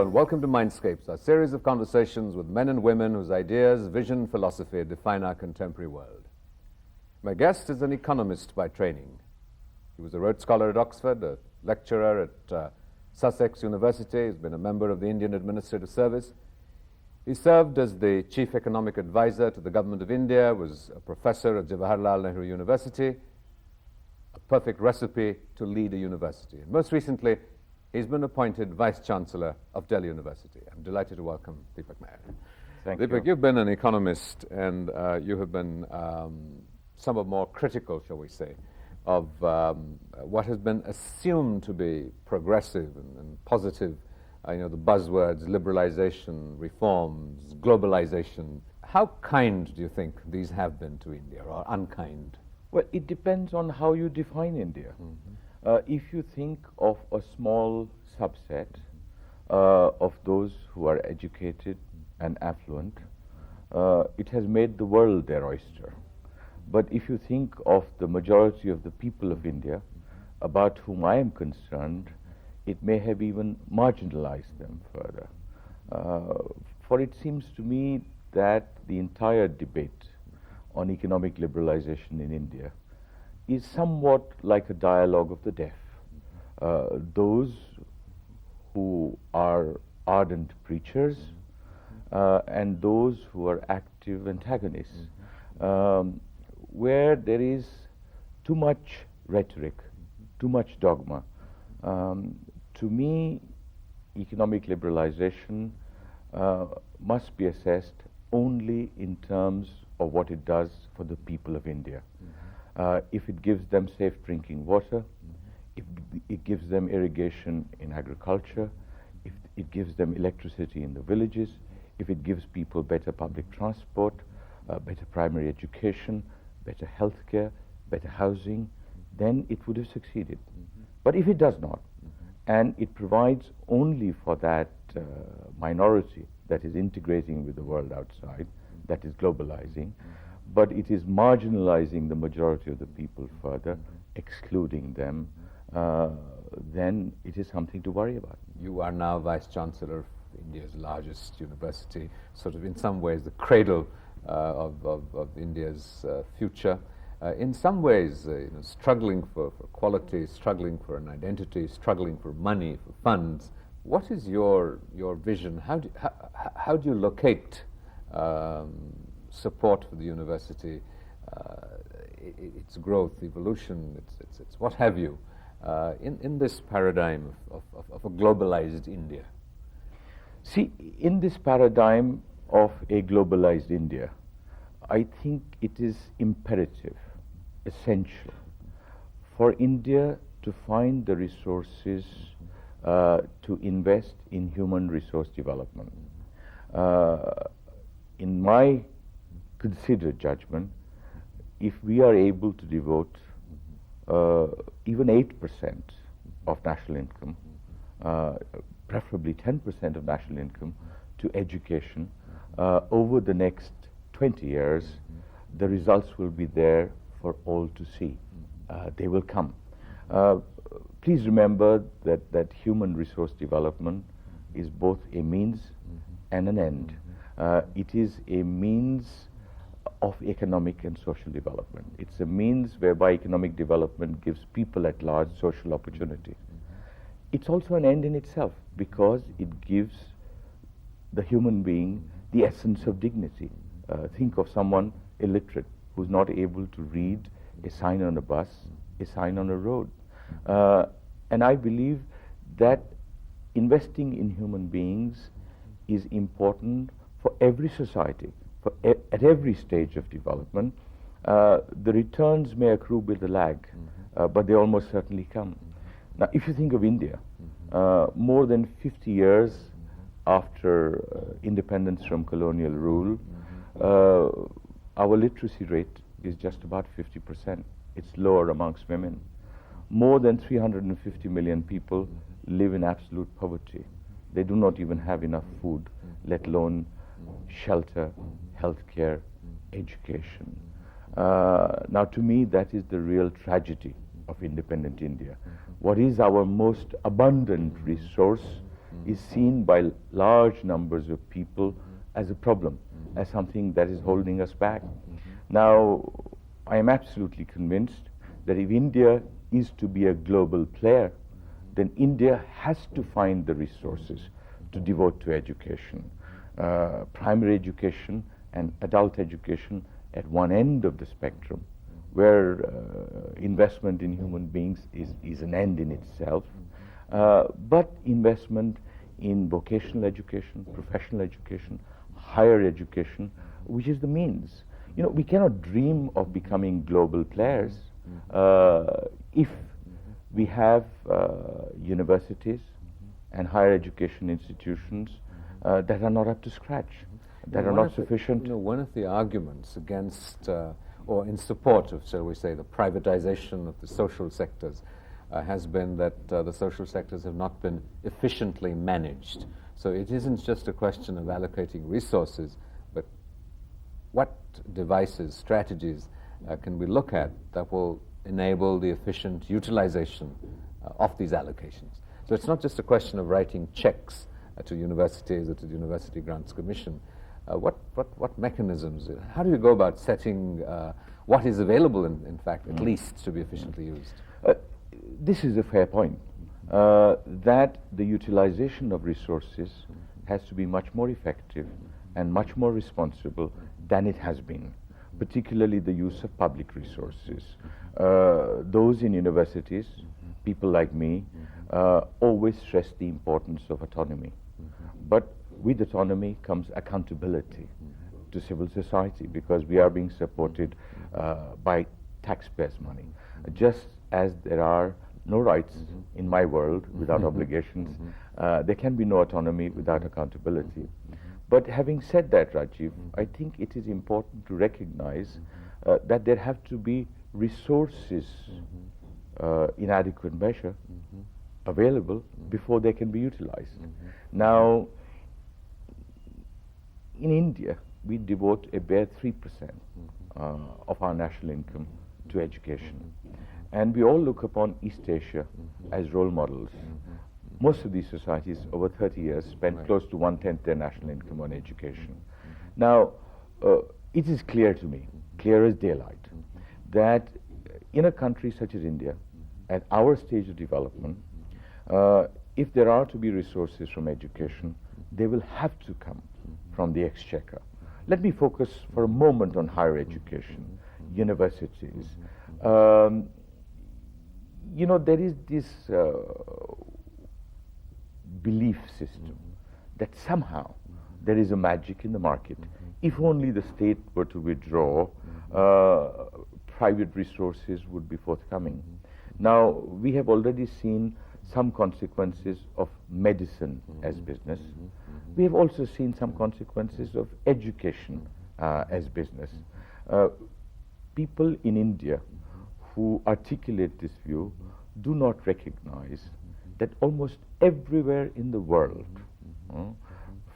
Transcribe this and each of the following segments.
and welcome to Mindscapes, a series of conversations with men and women whose ideas, vision, philosophy define our contemporary world. My guest is an economist by training. He was a Rhodes Scholar at Oxford, a lecturer at Sussex University. He's been a member of the Indian Administrative Service. He served as the Chief Economic Advisor to the Government of India, was a professor at Jawaharlal Nehru University, a perfect recipe to lead a university. And most recently, he's been appointed Vice-Chancellor of Delhi University. I'm delighted to welcome Deepak Nayyar. Thank you. Deepak, you've been an economist, and you have been somewhat more critical, shall we say, of what has been assumed to be progressive and positive, the buzzwords, liberalization, reforms, globalization. How kind do you think these have been to India, or unkind? Well, it depends on how you define India. Mm-hmm. If you think of a small subset of those who are educated and affluent, it has made the world their oyster. But if you think of the majority of the people of India, about whom I am concerned, it may have even marginalized them further. For it seems to me that the entire debate on economic liberalization in India is somewhat like a dialogue of the deaf. Those who are ardent preachers and those who are active antagonists, where there is too much rhetoric, too much dogma. To me, economic liberalization must be assessed only in terms of what it does for the people of India. If it gives them safe drinking water, if it gives them irrigation in agriculture, if it gives them electricity in the villages, if it gives people better public transport, better primary education, better healthcare, better housing, then it would have succeeded. But if it does not, and it provides only for that minority that is integrating with the world outside, that is globalizing, but it is marginalizing the majority of the people further, excluding them, then it is something to worry about. You are now Vice-Chancellor of India's largest university, sort of in some ways the cradle of India's future. In some ways, struggling for quality, struggling for an identity, struggling for money, for funds. What is your vision? How do you locate support for the university, its growth, evolution, its what have you, in this paradigm of a globalized India? See, in this paradigm of a globalized India, I think it is imperative, essential, for India to find the resources to invest in human resource development. In my considered judgment, if we are able to devote even 8% of national income, preferably 10% of national income, to education over the next 20 years, the results will be there for all to see. They will come. Please remember that human resource development is both a means and an end. It is a means of economic and social development. It's a means whereby economic development gives people at large social opportunity. It's also an end in itself because it gives the human being the essence of dignity. Think of someone illiterate who's not able to read a sign on a bus, a sign on a road. And I believe that investing in human beings is important for every society, at every stage of development. The returns may accrue with a lag, but they almost certainly come. Now, if you think of India, more than 50 years after independence from colonial rule, our literacy rate is just about 50%. It's lower amongst women. More than 350 million people live in absolute poverty. They do not even have enough food, let alone shelter, healthcare, education. Now, to me, that is the real tragedy of independent India. What is our most abundant resource is seen by large numbers of people as a problem, as something that is holding us back. Now, I am absolutely convinced that if India is to be a global player, then India has to find the resources to devote to education. Primary education and adult education at one end of the spectrum, where investment in human beings is an end in itself, but investment in vocational education, professional education, higher education, which is the means. You know, we cannot dream of becoming global players if we have universities and higher education institutions that are not up to scratch, that are not sufficient. You know, one of the arguments against or in support of, shall we say, the privatization of the social sectors has been that the social sectors have not been efficiently managed. So it isn't just a question of allocating resources, but what devices, strategies can we look at that will enable the efficient utilization of these allocations. So it's not just a question of writing checks to universities or to the University Grants Commission. What mechanisms, how do you go about setting what is available, in fact, at least, to be efficiently used? This is a fair point, that the utilization of resources has to be much more effective and much more responsible than it has been, particularly the use of public resources. Those in universities, people like me, always stress the importance of autonomy. But with autonomy comes accountability to civil society, because we are being supported by taxpayers' money. Just as there are no rights in my world without obligations, there can be no autonomy without accountability. But having said that, Rajiv, I think it is important to recognize that there have to be resources in adequate measure available before they can be utilized. Now, in India, we devote a bare 3% of our national income to education. And we all look upon East Asia as role models. Most of these societies over 30 years spent close to 1/10 their national income on education. Now, it is clear to me, clear as daylight, that in a country such as India, at our stage of development, if there are to be resources from education, they will have to come from the exchequer. Let me focus for a moment on higher education, universities. You know, there is this belief system that somehow there is a magic in the market. If only the state were to withdraw, private resources would be forthcoming. Now, we have already seen some consequences of medicine as business. We have also seen some consequences of education as business. People in India who articulate this view do not recognize that almost everywhere in the world,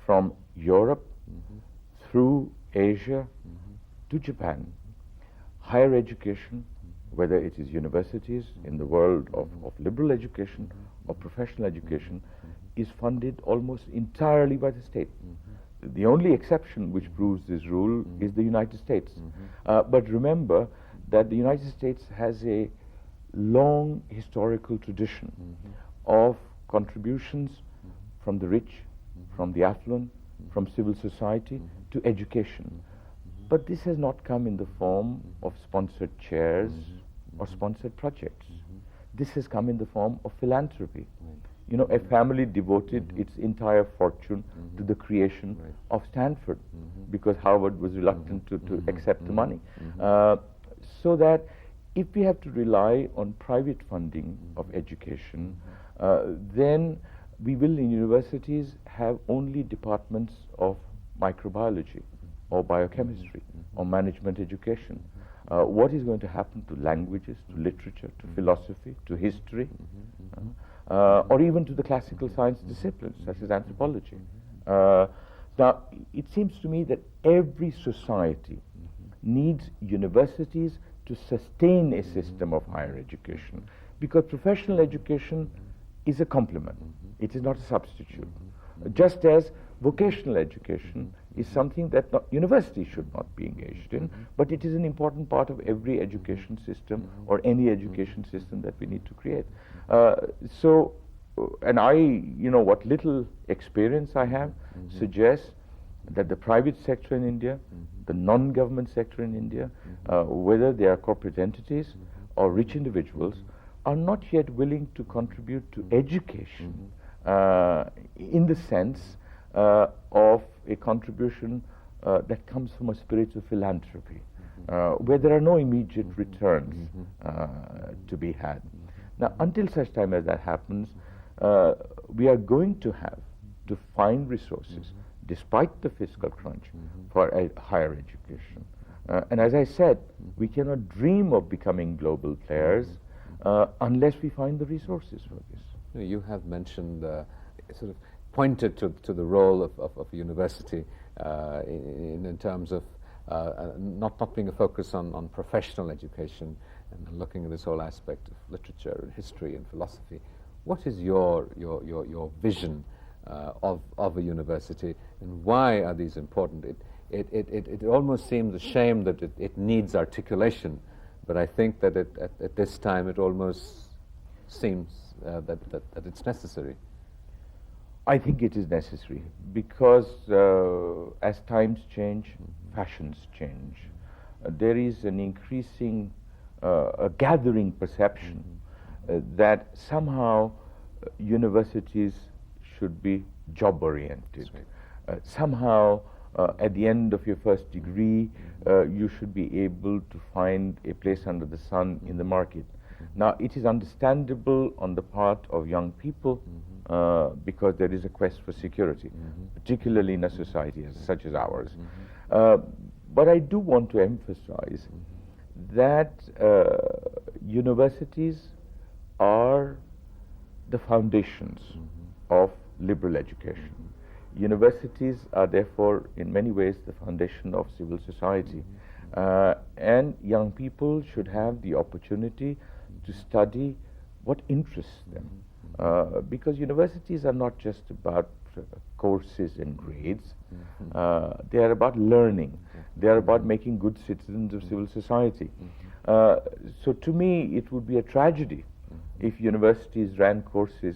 from Europe through Asia to Japan, higher education, whether it is universities in the world of liberal education or professional education, is funded almost entirely by the state. The only exception which proves this rule is the United States. But remember that the United States has a long historical tradition of contributions from the rich, from the affluent, from civil society to education. But this has not come in the form of sponsored chairs or sponsored projects. This has come in the form of philanthropy. You know, a family devoted its entire fortune to the creation of Stanford because Harvard was reluctant to accept the money. So that if we have to rely on private funding of education, then we will in universities have only departments of microbiology or biochemistry or management education. What is going to happen to languages, to literature, to philosophy, to history, or even to the classical science disciplines such as anthropology? Now, it seems to me that every society needs universities to sustain a system of higher education, because professional education is a complement. It is not a substitute. Just as vocational education is something that universities should not be engaged in, but it is an important part of every education system or any education system that we need to create. And I, what little experience I have suggests that the private sector in India, the non-government sector in India, whether they are corporate entities or rich individuals, are not yet willing to contribute to education in the sense of a contribution that comes from a spirit of philanthropy, where there are no immediate returns to be had. Now, until such time as that happens, we are going to have to find resources, despite the fiscal crunch, for a higher education. And as I said, we cannot dream of becoming global players unless we find the resources for this. You have mentioned, sort of pointed to the role of university in terms of not being a focus on professional education and looking at this whole aspect of literature and history and philosophy. What is your vision of a university, and why are these important? It almost seems a shame that it needs articulation, but I think that at this time it almost seems that it's necessary. I think it is necessary because as times change, fashions change. There is an increasing, a gathering perception that somehow universities should be job-oriented. Somehow, at the end of your first degree, you should be able to find a place under the sun in the market. Now, it is understandable on the part of young people because there is a quest for security, particularly in a society such as ours. But I do want to emphasize that universities are the foundations of liberal education. Universities are therefore in many ways the foundation of civil society. And young people should have the opportunity to study what interests them. Because universities are not just about courses and grades. They are about learning. They are about making good citizens of civil society. So to me, it would be a tragedy if universities ran courses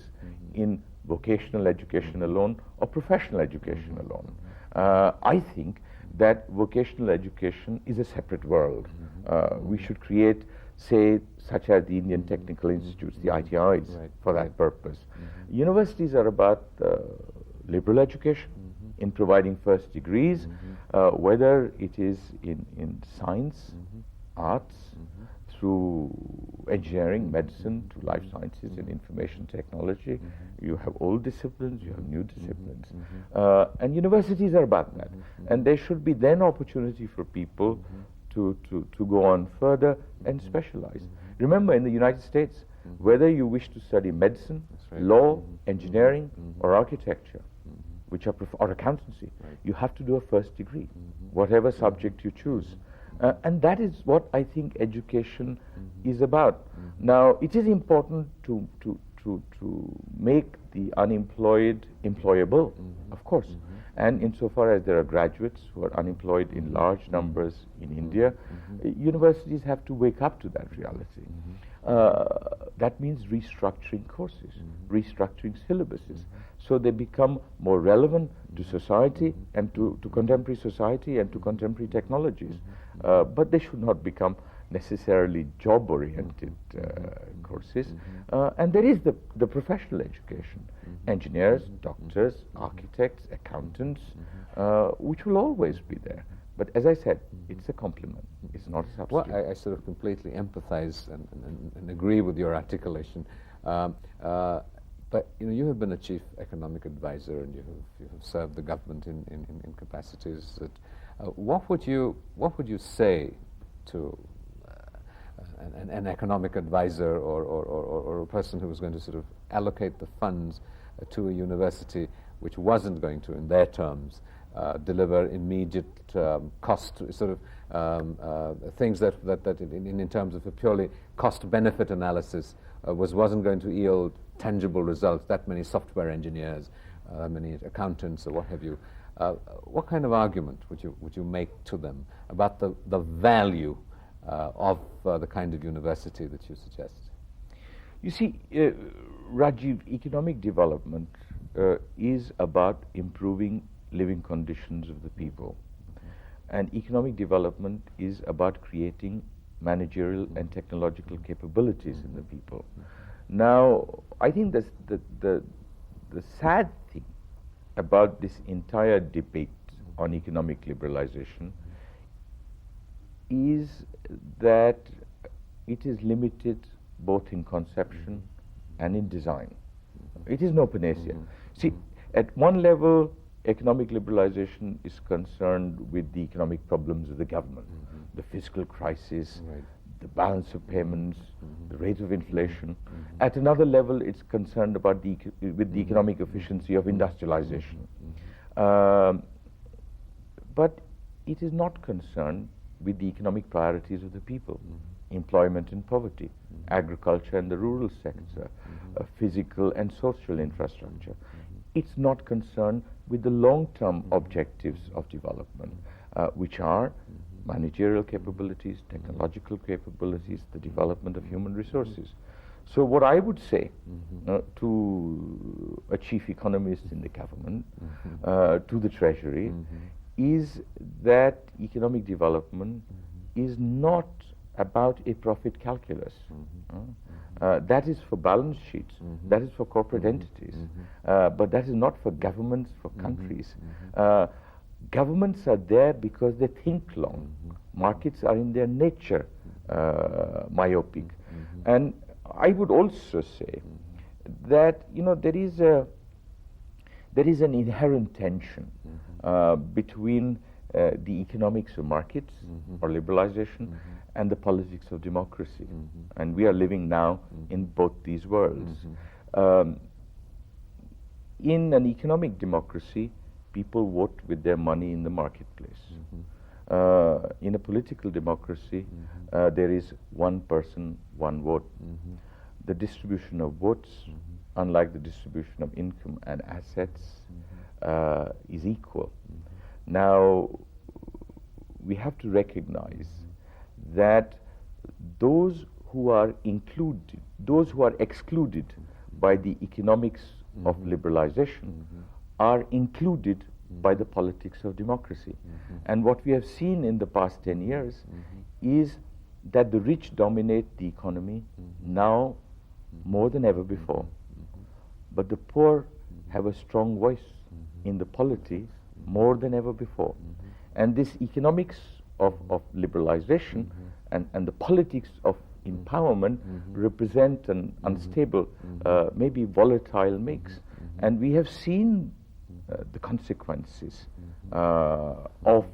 in vocational education alone or professional education alone. I think that vocational education is a separate world. We should create, say, such as the Indian Technical Institutes, the ITIs, for that purpose. Universities are about liberal education in providing first degrees, whether it is in science, arts, through engineering, medicine, to life sciences and information technology. You have old disciplines, you have new disciplines. And universities are about that. And there should be then opportunity for people to go on further and specialize. Remember, in the United States, whether you wish to study medicine, law, engineering, or architecture, which are or accountancy, you have to do a first degree, whatever subject you choose. And that is what I think education is about. Now, it is important to make the unemployed employable, of course. And insofar as there are graduates who are unemployed in large numbers in India, universities have to wake up to that reality. That means restructuring courses, restructuring syllabuses, so they become more relevant to society and to contemporary society and to contemporary technologies. But they should not become necessarily job-oriented courses. And there is the professional education, engineers, doctors, architects, accountants, which will always be there. But as I said, it's a complement. It's not a substitute. Well, I sort of completely empathize and agree with your articulation. But you have been a chief economic advisor, and you have served the government in capacities. That what would you say to an economic advisor or a person who was going to sort of allocate the funds to a university which wasn't going to, in their terms, deliver immediate cost sort of things that in terms of a purely cost-benefit analysis wasn't going to yield tangible results, that many software engineers, many accountants, or what have you. What kind of argument would you make to them about the value of the kind of university that you suggest? You see, Rajiv, economic development is about improving living conditions of the people. And economic development is about creating managerial and technological capabilities in the people. Now, I think that's the sad thing about this entire debate on economic liberalization is that it is limited both in conception and in design. It is no panacea. See, at one level, economic liberalization is concerned with the economic problems of the government, the fiscal crisis, the balance of payments, the rate of inflation. At another level, it's concerned about with the economic efficiency of industrialization. But it is not concerned with the economic priorities of the people, employment and poverty, agriculture and the rural sector, physical and social infrastructure. It's not concerned with the long-term objectives of development, which are managerial capabilities, technological capabilities, the development of human resources. So what I would say to a chief economist in the government, to the treasury, is that economic development is not about a profit calculus. That is for balance sheets, that is for corporate entities, but that is not for governments, for countries. Governments are there because they think long. Markets are in their nature myopic. And I would also say that there is an inherent tension between the economics of markets or liberalization and the politics of democracy. And we are living now in both these worlds. In an economic democracy, people vote with their money in the marketplace. In a political democracy, there is one person, one vote. The distribution of votes, unlike the distribution of income and assets, is equal. Now, we have to recognize that those who are excluded by the economics of liberalization are included by the politics of democracy. And what we have seen in the past 10 years is that the rich dominate the economy now more than ever before. But the poor have a strong voice in the polity more than ever before. And this economics of liberalization and the politics of empowerment represent an unstable, maybe volatile mix. And we have seen the consequences of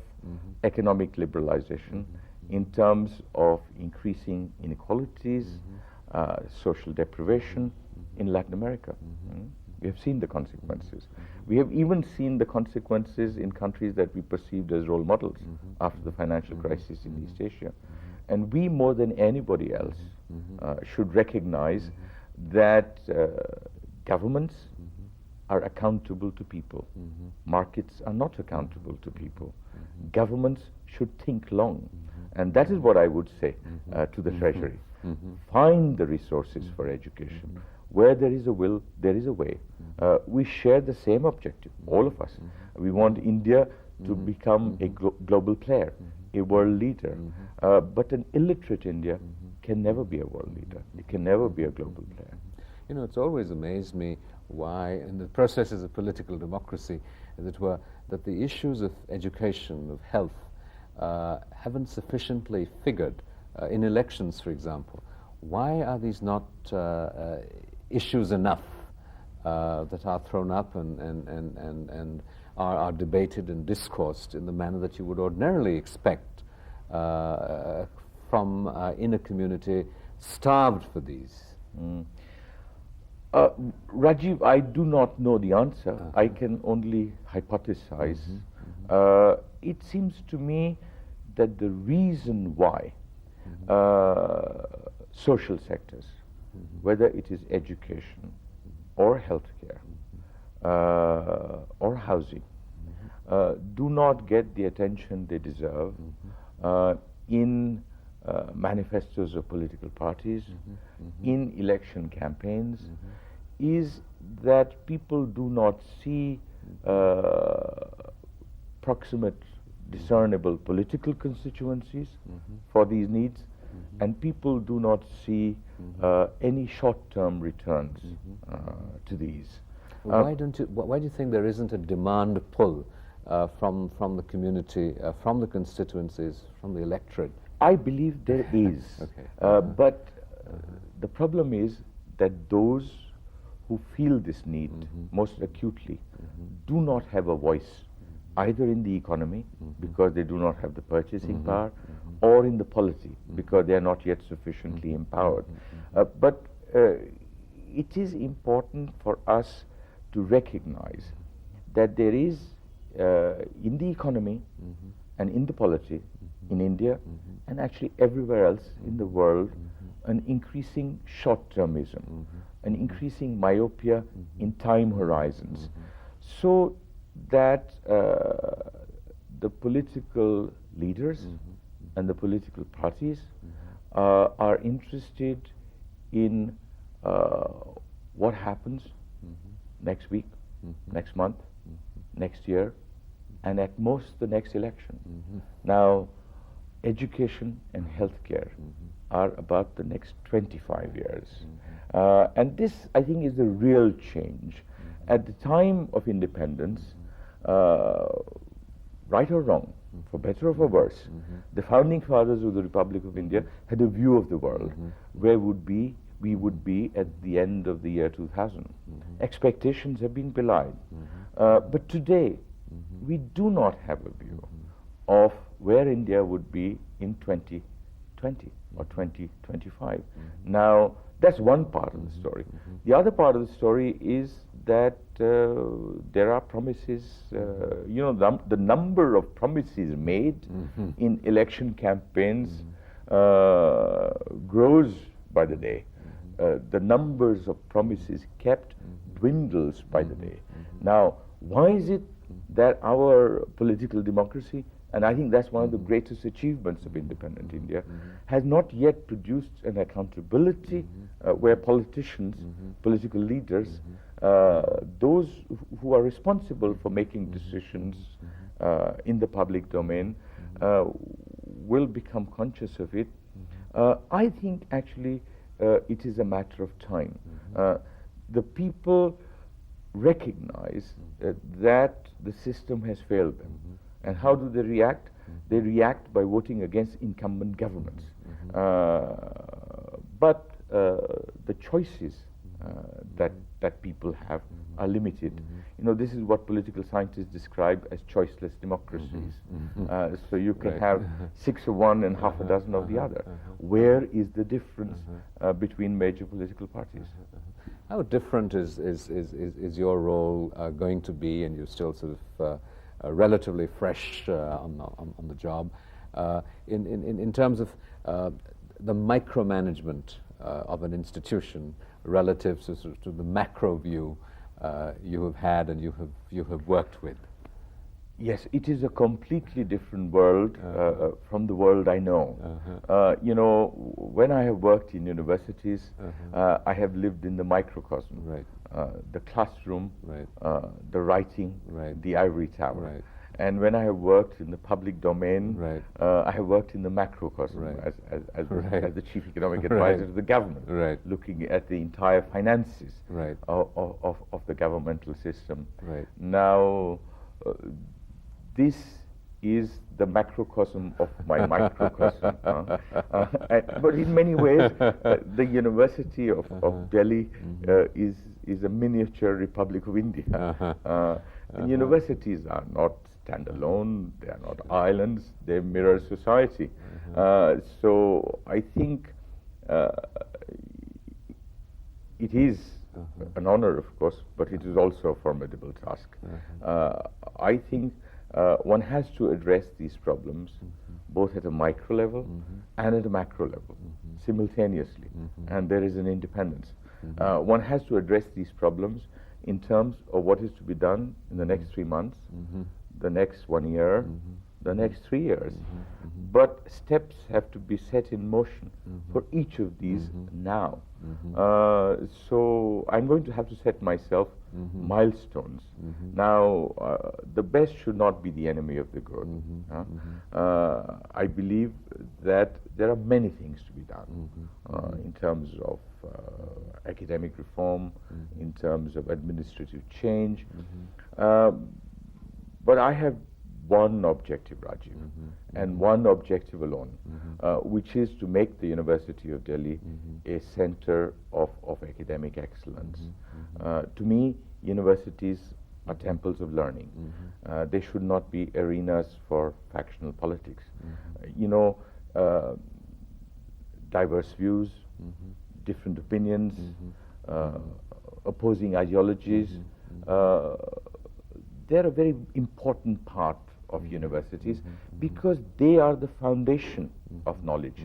economic liberalization in terms of increasing inequalities, social deprivation in Latin America. We have seen the consequences. We have even seen the consequences in countries that we perceived as role models after the financial crisis in East Asia. And we, more than anybody else, should recognize that governments are accountable to people. Markets are not accountable to people. Governments should think long. And that is what I would say to the Treasury. Find the resources for education. Where there is a will, there is a way. We share the same objective, all of us. We want India to become a global player, a world leader. But an illiterate India can never be a world leader. It can never be a global player. You know, it's always amazed me why, in the processes of political democracy, as it were, that the issues of education, of health, haven't sufficiently figured in elections, for example. Why are these not issues enough that are thrown up and are debated and discoursed in the manner that you would ordinarily expect from in a community starved for these? Rajiv, I do not know the answer. I can only hypothesize. It seems to me that the reason why social sectors, whether it is education or healthcare or housing, do not get the attention they deserve in manifestos of political parties, in election campaigns, is that people do not see proximate, discernible political constituencies for these needs, and people do not see any short-term returns to these. Why do you think there isn't a demand pull from the community, from the constituencies, from the electorate? I believe there is. Okay. But the problem is that those who feel this need most acutely do not have a voice either in the economy because they do not have the purchasing power, or in the polity because they are not yet sufficiently empowered. But it is important for us to recognize that there is in the economy and in the polity in India and actually everywhere else in the world an increasing short-termism, an increasing myopia in time horizons, so that the political leaders and the political parties are interested in what happens next week, next month, next year, and at most the next election. Now, education and healthcare are about the next 25 years. And this, I think, is the real change. At the time of independence, right or wrong, for better or for worse, the founding fathers of the Republic of India had a view of the world where we would be at the end of the year 2000. Expectations have been belied. But today, we do not have a view of where India would be in 2020 or 2025. Now, that's one part of the story. The other part of the story is that there are promises, the number of promises made in election campaigns grows by the day. The numbers of promises kept dwindles by the day. Now, why is it that our political democracy, and I think that's one of the greatest achievements of independent India, has not yet produced an accountability where politicians, political leaders, those who are responsible for making decisions in the public domain will become conscious of it. I think actually it is a matter of time. The people recognize that the system has failed them. And how do they react? They react by voting against incumbent governments. But the choices that people have are limited. This is what political scientists describe as choiceless democracies. So you can have 6 of one and half a dozen of the other. Where is the difference between major political parties? How different is your role going to be, and you're still sort of relatively fresh on the job, in terms of the micromanagement of an institution relative to, sort of, to the macro view you have had and you have worked with? Yes, it is a completely different world from the world I know. When I have worked in universities, I have lived in the microcosm, right. The classroom, right. The writing, right. the ivory tower. Right. And when I have worked in the public domain, right. I have worked in the macrocosm right. as the chief economic advisor to the government, right. looking at the entire finances right. of the governmental system. Right. Now, this is the macrocosm of my microcosm. But in many ways, the University of Delhi is a miniature Republic of India. And universities are not standalone, they are not islands, they mirror society. So I think it is an honor, of course, but it is also a formidable task. I think one has to address these problems both at a micro level and at a macro level, simultaneously, and there is an independence. One has to address these problems in terms of what is to be done in the next 3 months, the next 1 year, the next 3 years. But steps have to be set in motion for each of these now. So I'm going to have to set myself milestones. Now, the best should not be the enemy of the good. I believe that there are many things to be done in terms of academic reform, in terms of administrative change. But I have one objective, Rajiv, and one objective alone, which is to make the University of Delhi a center of academic excellence. To me, universities are temples of learning. They should not be arenas for factional politics. Diverse views, different opinions, opposing ideologies, they're a very important part of universities because they are the foundation of knowledge.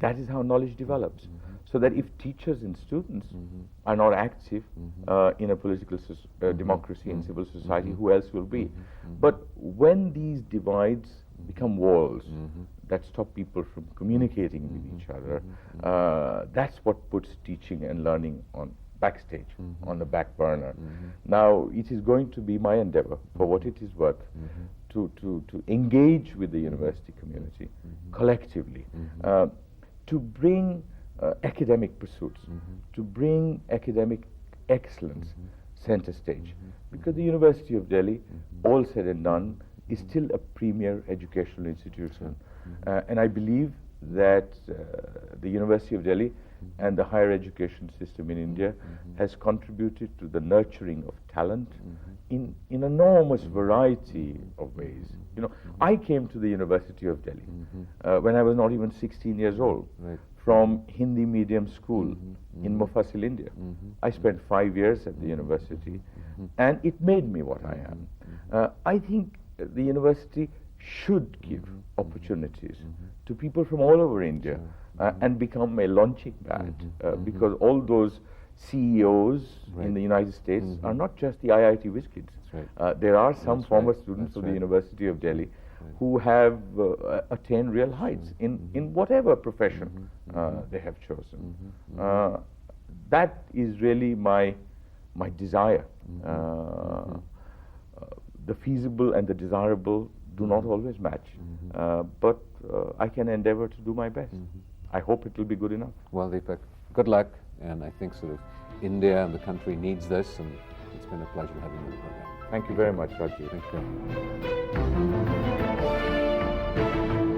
That is how knowledge develops. So that if teachers and students are not active in a political democracy and civil society, who else will be? But when these divides become walls that stop people from communicating with each other, that's what puts teaching and learning on backstage, on the back burner. Now, it is going to be my endeavor, for what it is worth, to engage with the university community collectively, to bring academic pursuits, to bring academic excellence center stage. Because the University of Delhi, all said and done, is still a premier educational institution. And I believe that the University of Delhi and the higher education system in India has contributed to the nurturing of talent in enormous variety of ways. I came to the University of Delhi when I was not even 16 years old, from Hindi medium school in Mufassal, India. I spent 5 years at the university, and it made me what I am. I think the university should give opportunities to people from all over India and become a launching pad, because all those CEOs in the United States are not just the IIT whiz kids. There are some former students of the University of Delhi who have attained real heights in whatever profession they have chosen. That is really my desire. The feasible and the desirable do not always match, but I can endeavor to do my best. I hope it will be good enough. Well, Deepak, good luck, and I think sort of India and the country needs this, and it's been a pleasure having you on the program. Thank you very much, Rajiv. Thank you.